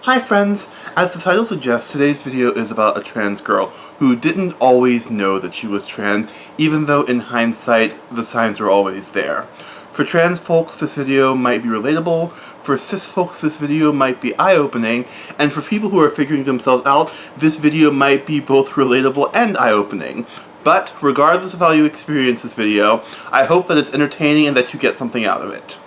Hi friends! As the title suggests, today's video is about a trans girl who didn't always know that she was trans, even though in hindsight, the signs were always there. For trans folks, this video might be relatable, for cis folks, this video might be eye-opening, and for people who are figuring themselves out, this video might be both relatable and eye-opening. But, regardless of how you experience this video, I hope that it's entertaining and that you get something out of it.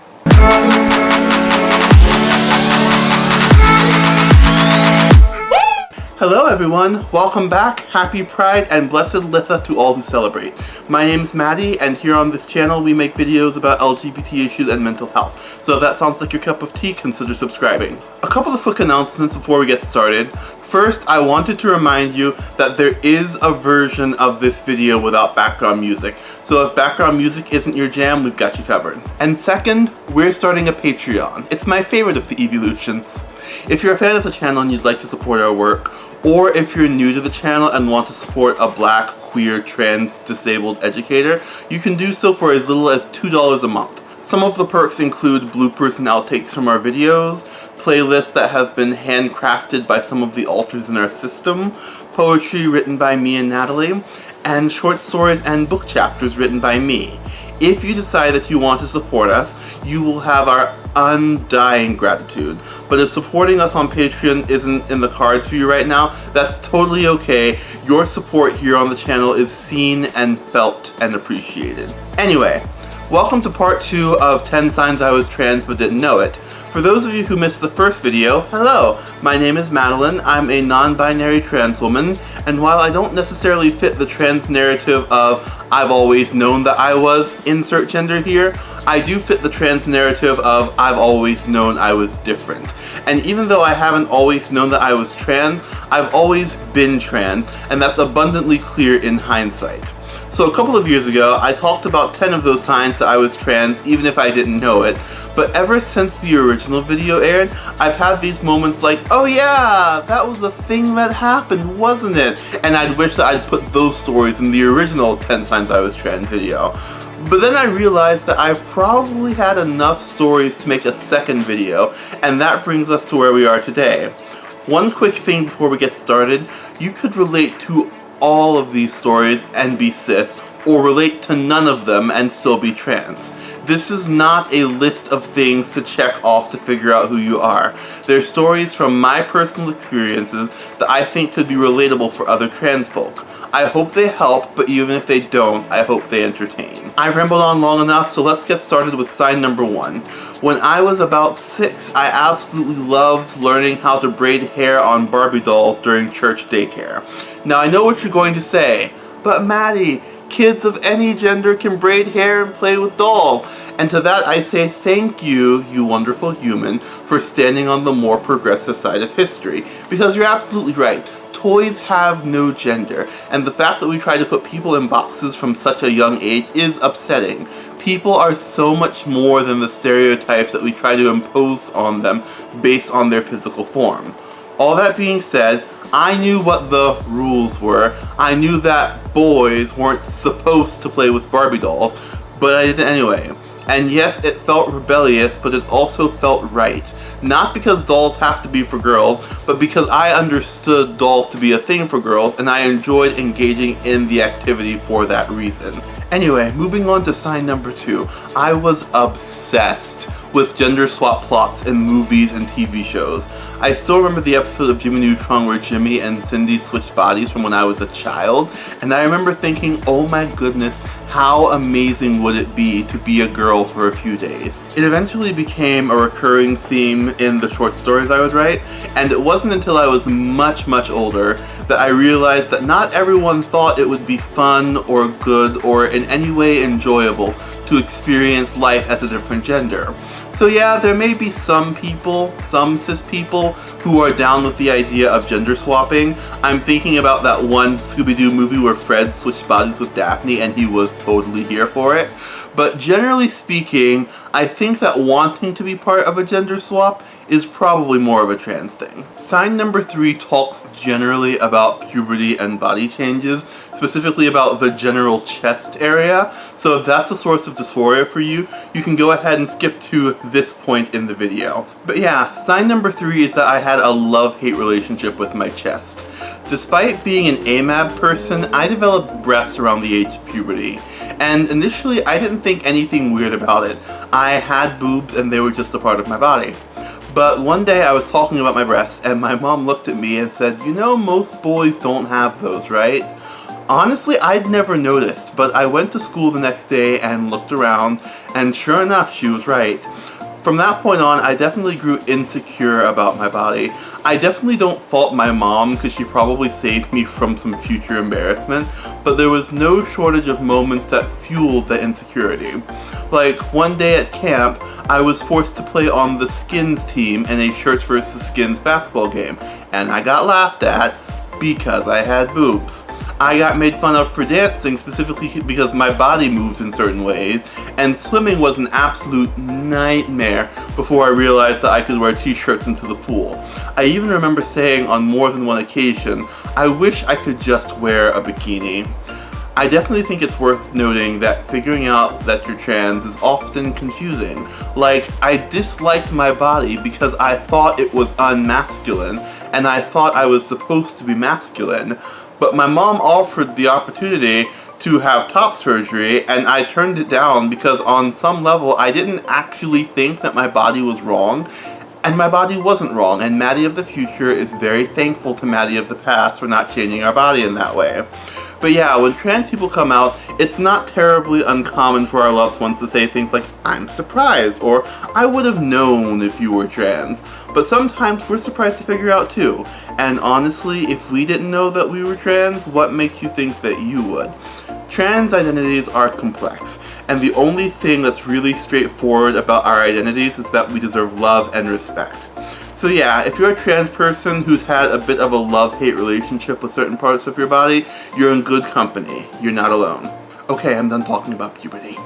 Hello everyone, welcome back, happy Pride, and blessed Litha to all who celebrate. My name's Maddie, and here on this channel we make videos about LGBT issues and mental health. So if that sounds like your cup of tea, consider subscribing. A couple of quick announcements before we get started. First, I wanted to remind you that there is a version of this video without background music. So if background music isn't your jam, we've got you covered. And second, we're starting a Patreon. It's my favorite of the evolutions. If you're a fan of the channel and you'd like to support our work, or if you're new to the channel and want to support a black, queer, trans, disabled educator, you can do so for as little as $2 a month. Some of the perks include bloopers and outtakes from our videos, playlists that have been handcrafted by some of the alters in our system, poetry written by me and Natalie, and short stories and book chapters written by me. If you decide that you want to support us, you will have our undying gratitude. But if supporting us on Patreon isn't in the cards for you right now, that's totally okay. Your support here on the channel is seen and felt and appreciated. Anyway, welcome to part 2 of 10 Signs I Was Trans But Didn't Know It. For those of you who missed the first video, hello! My name is Madeline, I'm a non-binary trans woman, and while I don't necessarily fit the trans narrative of I've always known that I was, insert gender here, I do fit the trans narrative of I've always known I was different. And even though I haven't always known that I was trans, I've always been trans, and that's abundantly clear in hindsight. So a couple of years ago, I talked about 10 of those signs that I was trans, even if I didn't know it. But ever since the original video aired, I've had these moments like, oh yeah, that was a thing that happened, wasn't it? And I'd wish that I'd put those stories in the original 10 Signs I Was Trans video. But then I realized that I've probably had enough stories to make a second video, and that brings us to where we are today. One quick thing before we get started, you could relate to all of these stories and be cis, or relate to none of them and still be trans. This is not a list of things to check off to figure out who you are. They're stories from my personal experiences that I think could be relatable for other trans folk. I hope they help, but even if they don't, I hope they entertain. I've rambled on long enough, so let's get started with sign number 1. When I was about 6, I absolutely loved learning how to braid hair on Barbie dolls during church daycare. Now I know what you're going to say, but Maddie, kids of any gender can braid hair and play with dolls. And to that I say thank you, you wonderful human, for standing on the more progressive side of history. Because you're absolutely right. Toys have no gender, and the fact that we try to put people in boxes from such a young age is upsetting. People are so much more than the stereotypes that we try to impose on them based on their physical form. All that being said, I knew what the rules were. I knew that boys weren't supposed to play with Barbie dolls, but I did anyway. And yes, it felt rebellious, but it also felt right. Not because dolls have to be for girls, but because I understood dolls to be a thing for girls, and I enjoyed engaging in the activity for that reason. Anyway, moving on to sign number 2. I was obsessed with gender swap plots in movies and TV shows. I still remember the episode of Jimmy Neutron where Jimmy and Cindy switched bodies from when I was a child, and I remember thinking, oh my goodness, how amazing would it be to be a girl for a few days. It eventually became a recurring theme in the short stories I would write, and it wasn't until I was much older that I realized that not everyone thought it would be fun or good or in any way enjoyable to experience life as a different gender. So yeah, there may be some people, some cis people, who are down with the idea of gender swapping. I'm thinking about that one Scooby-Doo movie where Fred switched bodies with Daphne and he was totally here for it. But generally speaking, I think that wanting to be part of a gender swap is probably more of a trans thing. Sign number 3 talks generally about puberty and body changes, specifically about the general chest area. So if that's a source of dysphoria for you, you can go ahead and skip to this point in the video. But yeah, sign number 3 is that I had a love-hate relationship with my chest. Despite being an AMAB person, I developed breasts around the age of puberty. And initially, I didn't think anything weird about it. I had boobs and they were just a part of my body. But one day I was talking about my breasts and my mom looked at me and said, "You know, most boys don't have those, right?" Honestly, I'd never noticed, but I went to school the next day and looked around, and sure enough, she was right. From that point on, I definitely grew insecure about my body. I definitely don't fault my mom because she probably saved me from some future embarrassment, but there was no shortage of moments that fueled the insecurity. Like, one day at camp, I was forced to play on the Skins team in a Shirts vs. Skins basketball game, and I got laughed at because I had boobs. I got made fun of for dancing specifically because my body moved in certain ways, and swimming was an absolute nightmare before I realized that I could wear t-shirts into the pool. I even remember saying on more than one occasion, I wish I could just wear a bikini. I definitely think it's worth noting that figuring out that you're trans is often confusing. Like, I disliked my body because I thought it was unmasculine, and I thought I was supposed to be masculine. But my mom offered the opportunity to have top surgery, and I turned it down because on some level I didn't actually think that my body was wrong, and my body wasn't wrong, and Maddie of the future is very thankful to Maddie of the past for not changing our body in that way. But yeah, when trans people come out, it's not terribly uncommon for our loved ones to say things like, "I'm surprised," or "I would have known if you were trans." But sometimes we're surprised to figure out too. And honestly, if we didn't know that we were trans, what makes you think that you would? Trans identities are complex, and the only thing that's really straightforward about our identities is that we deserve love and respect. So yeah, if you're a trans person who's had a bit of a love-hate relationship with certain parts of your body, you're in good company. You're not alone. Okay, I'm done talking about puberty.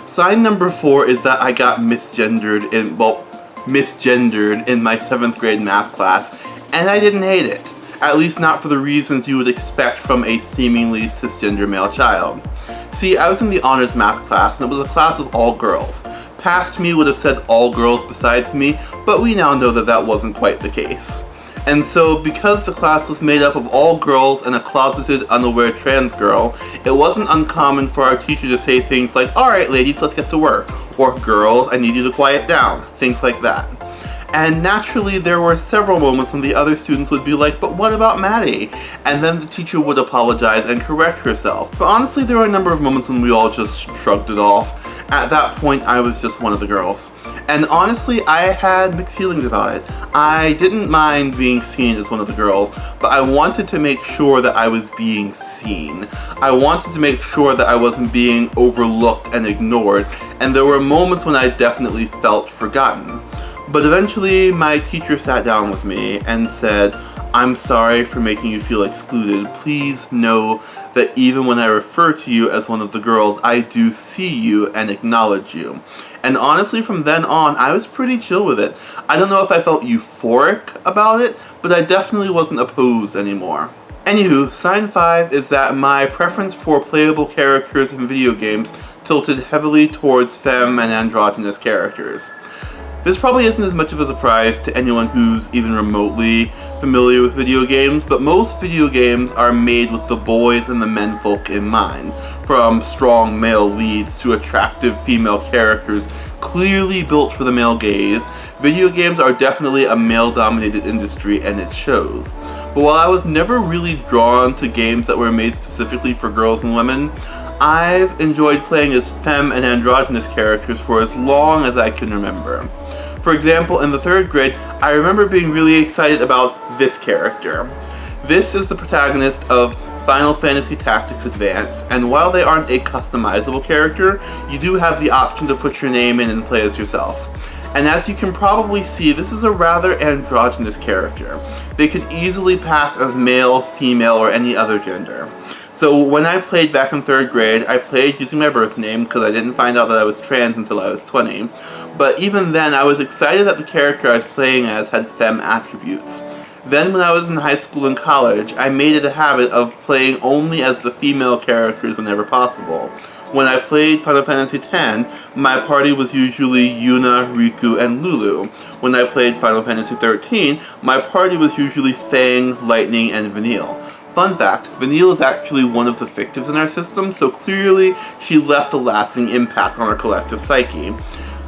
Sign number 4 is that I got misgendered in my 7th grade math class, and I didn't hate it. At least not for the reasons you would expect from a seemingly cisgender male child. See, I was in the honors math class, and it was a class of all girls. Past me would have said all girls besides me, but we now know that that wasn't quite the case. And so, because the class was made up of all girls and a closeted, unaware trans girl, it wasn't uncommon for our teacher to say things like, "Alright ladies, let's get to work," or "Girls, I need you to quiet down," things like that. And naturally, there were several moments when the other students would be like, "But what about Maddie?" And then the teacher would apologize and correct herself. But honestly, there were a number of moments when we all just shrugged it off. At that point, I was just one of the girls. And honestly, I had mixed feelings about it. I didn't mind being seen as one of the girls, but I wanted to make sure that I was being seen. I wanted to make sure that I wasn't being overlooked and ignored, and there were moments when I definitely felt forgotten. But eventually, my teacher sat down with me and said, "I'm sorry for making you feel excluded. Please know that even when I refer to you as one of the girls, I do see you and acknowledge you." And honestly, from then on, I was pretty chill with it. I don't know if I felt euphoric about it, but I definitely wasn't opposed anymore. Anywho, sign 5 is that my preference for playable characters in video games tilted heavily towards femme and androgynous characters. This probably isn't as much of a surprise to anyone who's even remotely familiar with video games, but most video games are made with the boys and the menfolk in mind. From strong male leads to attractive female characters clearly built for the male gaze, video games are definitely a male-dominated industry, and it shows. But while I was never really drawn to games that were made specifically for girls and women, I've enjoyed playing as femme and androgynous characters for as long as I can remember. For example, in the 3rd grade, I remember being really excited about this character. This is the protagonist of Final Fantasy Tactics Advance, and while they aren't a customizable character, you do have the option to put your name in and play as yourself. And as you can probably see, this is a rather androgynous character. They could easily pass as male, female, or any other gender. So when I played back in 3rd grade, I played using my birth name because I didn't find out that I was trans until I was 20. But even then, I was excited that the character I was playing as had femme attributes. Then when I was in high school and college, I made it a habit of playing only as the female characters whenever possible. When I played Final Fantasy X, my party was usually Yuna, Riku, and Lulu. When I played Final Fantasy XIII, my party was usually Fang, Lightning, and Vanille. Fun fact, Vanille is actually one of the fictives in our system, so clearly she left a lasting impact on our collective psyche.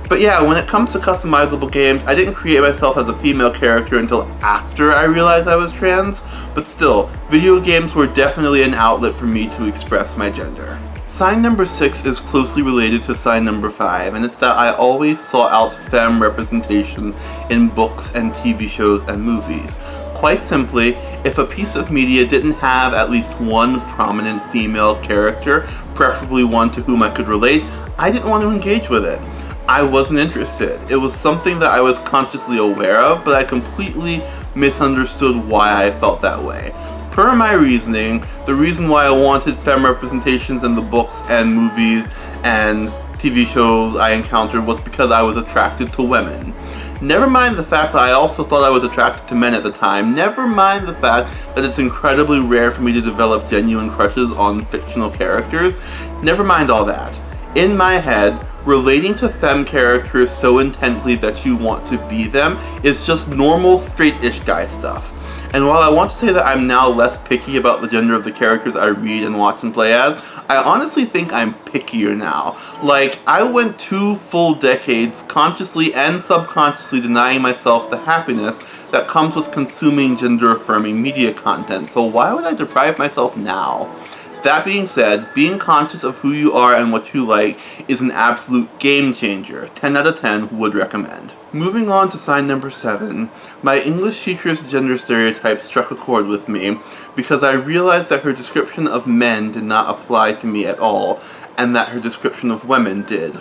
But yeah, when it comes to customizable games, I didn't create myself as a female character until after I realized I was trans, but still, video games were definitely an outlet for me to express my gender. Sign number 6 is closely related to sign number 5, and it's that I always sought out femme representation in books and TV shows and movies. Quite simply, if a piece of media didn't have at least one prominent female character, preferably one to whom I could relate, I didn't want to engage with it. I wasn't interested. It was something that I was consciously aware of, but I completely misunderstood why I felt that way. Per my reasoning, the reason why I wanted femme representations in the books and movies and TV shows I encountered was because I was attracted to women. Never mind the fact that I also thought I was attracted to men at the time. Never mind the fact that it's incredibly rare for me to develop genuine crushes on fictional characters. Never mind all that. In my head, relating to femme characters so intently that you want to be them is just normal straight-ish guy stuff. And while I want to say that I'm now less picky about the gender of the characters I read and watch and play as, I honestly think I'm pickier now. Like, I went 2 full decades consciously and subconsciously denying myself the happiness that comes with consuming gender-affirming media content, so why would I deprive myself now? That being said, being conscious of who you are and what you like is an absolute game changer. 10 out of 10 would recommend. Moving on to sign number 7, my English teacher's gender stereotype struck a chord with me because I realized that her description of men did not apply to me at all, and that her description of women did.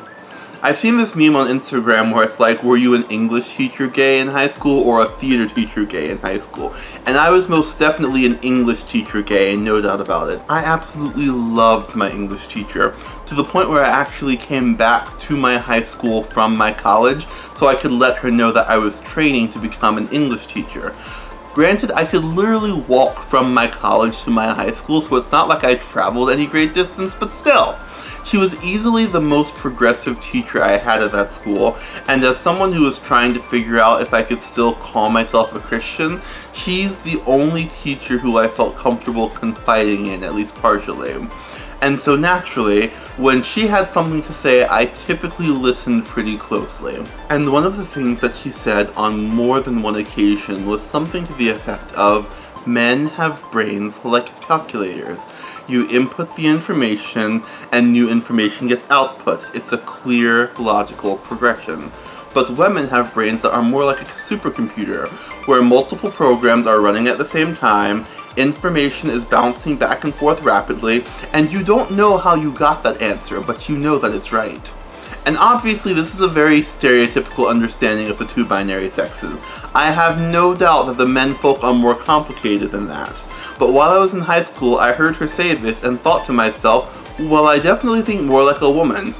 I've seen this meme on Instagram where it's like, were you an English teacher gay in high school or a theater teacher gay in high school? And I was most definitely an English teacher gay, no doubt about it. I absolutely loved my English teacher, to the point where I actually came back to my high school from my college so I could let her know that I was training to become an English teacher. Granted, I could literally walk from my college to my high school, so it's not like I traveled any great distance, but still. She was easily the most progressive teacher I had at that school, and as someone who was trying to figure out if I could still call myself a Christian, she's the only teacher who I felt comfortable confiding in, at least partially. And so naturally, when she had something to say, I typically listened pretty closely. And one of the things that she said on more than one occasion was something to the effect of, men have brains like calculators. You input the information and new information gets output. It's a clear, logical progression. But women have brains that are more like a supercomputer, where multiple programs are running at the same time, information is bouncing back and forth rapidly, and you don't know how you got that answer, but you know that it's right. And obviously this is a very stereotypical understanding of the 2 binary sexes. I have no doubt that the menfolk are more complicated than that. But while I was in high school, I heard her say this and thought to myself, well, I definitely think more like a woman.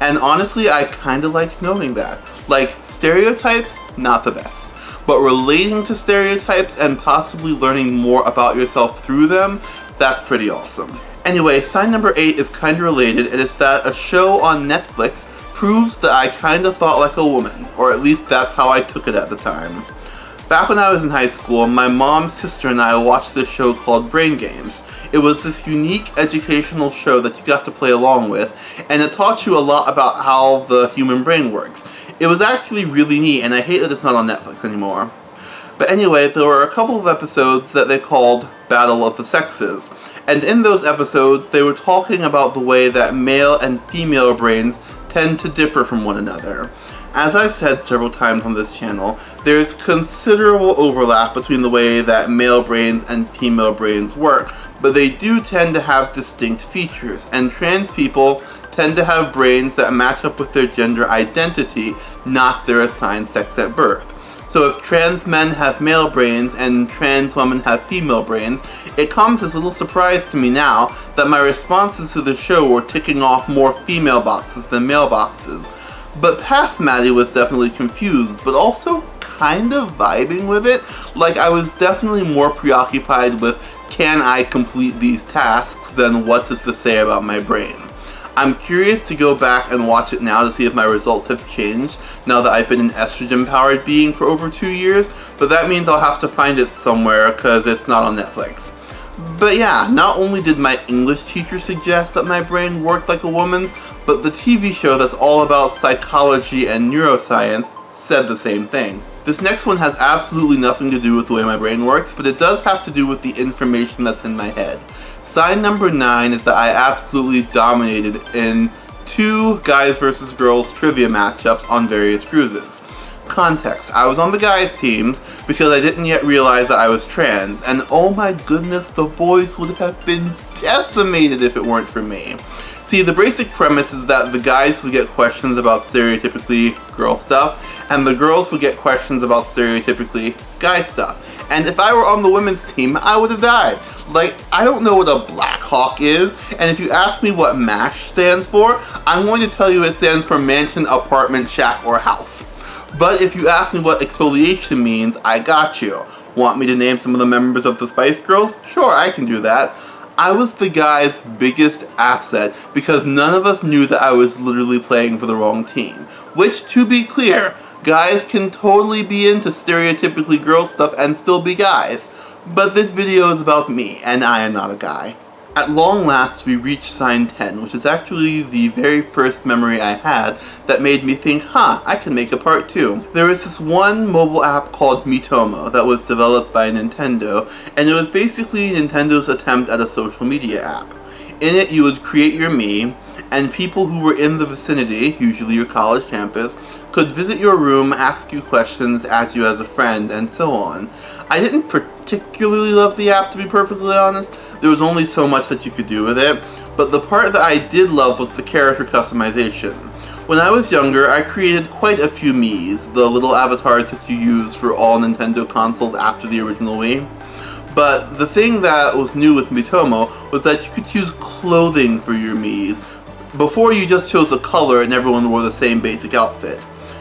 And honestly, I kinda liked knowing that. Like, stereotypes, not the best. But relating to stereotypes and possibly learning more about yourself through them, that's pretty awesome. Anyway, sign number 8 is kinda related, and it's that a show on Netflix proves that I kinda thought like a woman, or at least that's how I took it at the time. Back when I was in high school, my mom's sister and I watched this show called Brain Games. It was this unique educational show that you got to play along with, and it taught you a lot about how the human brain works. It was actually really neat, and I hate that it's not on Netflix anymore. But anyway, there were a couple of episodes that they called Battle of the Sexes, and in those episodes they were talking about the way that male and female brains tend to differ from one another. As I've said several times on this channel, there's considerable overlap between the way that male brains and female brains work, but they do tend to have distinct features, and trans people tend to have brains that match up with their gender identity, not their assigned sex at birth. So if trans men have male brains and trans women have female brains, it comes as a little surprise to me now that my responses to the show were ticking off more female boxes than male boxes. But past Maddie was definitely confused, but also kind of vibing with it. Like, I was definitely more preoccupied with, can I complete these tasks, than what does this say about my brain. I'm curious to go back and watch it now to see if my results have changed now that I've been an estrogen-powered being for over 2 years, but that means I'll have to find it somewhere because it's not on Netflix. But yeah, not only did my English teacher suggest that my brain worked like a woman's, but the TV show that's all about psychology and neuroscience said the same thing. This next one has absolutely nothing to do with the way my brain works, but it does have to do with the information that's in my head. Sign number 9 is that I absolutely dominated in 2 guys versus girls trivia matchups on various cruises. Context: I was on the guys' teams because I didn't yet realize that I was trans, and oh my goodness, the boys would have been decimated if it weren't for me. See, the basic premise is that the guys would get questions about stereotypically girl stuff, and the girls would get questions about stereotypically guy stuff. And if I were on the women's team, I would have died. Like, I don't know what a Black Hawk is, and if you ask me what MASH stands for, I'm going to tell you it stands for mansion, apartment, shack, or house. But if you ask me what exfoliation means, I got you. Want me to name some of the members of the Spice Girls? Sure, I can do that. I was the guy's biggest asset because none of us knew that I was literally playing for the wrong team. Which, to be clear, guys can totally be into stereotypically girl stuff and still be guys. But this video is about me, and I am not a guy. At long last, we reached sign 10, which is actually the very first memory I had that made me think, I can make a part 2. There was this one mobile app called Mitomo that was developed by Nintendo, and it was basically Nintendo's attempt at a social media app. In it, you would create your me, and people who were in the vicinity, usually your college campus, could visit your room, ask you questions, add you as a friend, and so on. I didn't particularly love the app, to be perfectly honest. There was only so much that you could do with it, but the part that I did love was the character customization. When I was younger, I created quite a few Miis, the little avatars that you use for all Nintendo consoles after the original Wii. But the thing that was new with Mitomo was that you could choose clothing for your Miis. Before, you just chose a color and everyone wore the same basic outfit.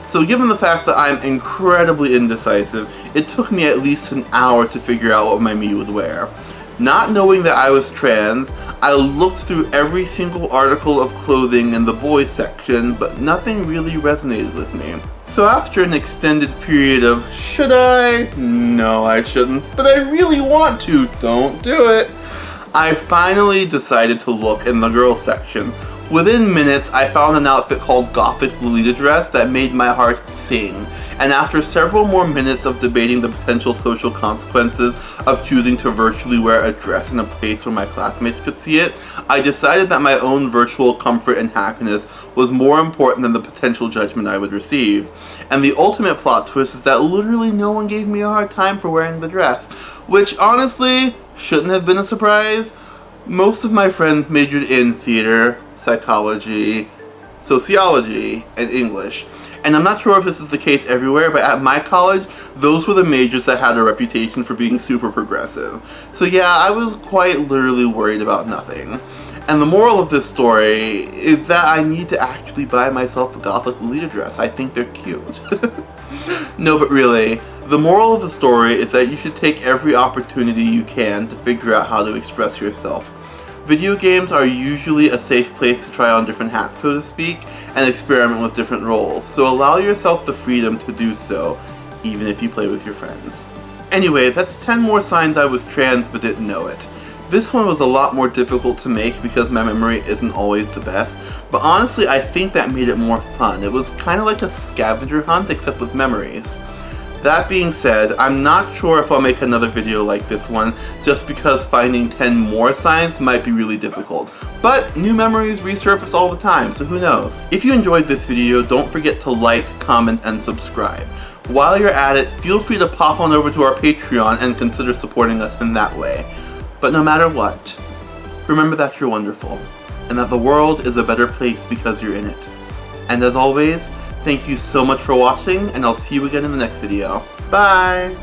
So given the fact that I'm incredibly indecisive, it took me at least an hour to figure out what my Mii would wear. Not knowing that I was trans, I looked through every single article of clothing in the boys section, but nothing really resonated with me. So after an extended period of, should I? No, I shouldn't, but I really want to, don't do it, I finally decided to look in the girls section. Within minutes, I found an outfit called Gothic Lolita dress that made my heart sing. And after several more minutes of debating the potential social consequences of choosing to virtually wear a dress in a place where my classmates could see it, I decided that my own virtual comfort and happiness was more important than the potential judgment I would receive. And the ultimate plot twist is that literally no one gave me a hard time for wearing the dress, which honestly shouldn't have been a surprise. Most of my friends majored in theater, psychology, sociology, and English. And I'm not sure if this is the case everywhere, but at my college, those were the majors that had a reputation for being super progressive. So yeah, I was quite literally worried about nothing. And the moral of this story is that I need to actually buy myself a Gothic Lolita dress. I think they're cute. No, but really, the moral of the story is that you should take every opportunity you can to figure out how to express yourself. Video games are usually a safe place to try on different hats, so to speak, and experiment with different roles, so allow yourself the freedom to do so, even if you play with your friends. Anyway, that's 10 more signs I was trans but didn't know it. This one was a lot more difficult to make because my memory isn't always the best, but honestly I think that made it more fun. It was kind of like a scavenger hunt except with memories. That being said, I'm not sure if I'll make another video like this one, just because finding 10 more signs might be really difficult. But new memories resurface all the time, so who knows? If you enjoyed this video, don't forget to like, comment, and subscribe. While you're at it, feel free to pop on over to our Patreon and consider supporting us in that way. But no matter what, remember that you're wonderful, and that the world is a better place because you're in it. And as always, Thank you so much for watching, and I'll see you again in the next video. Bye!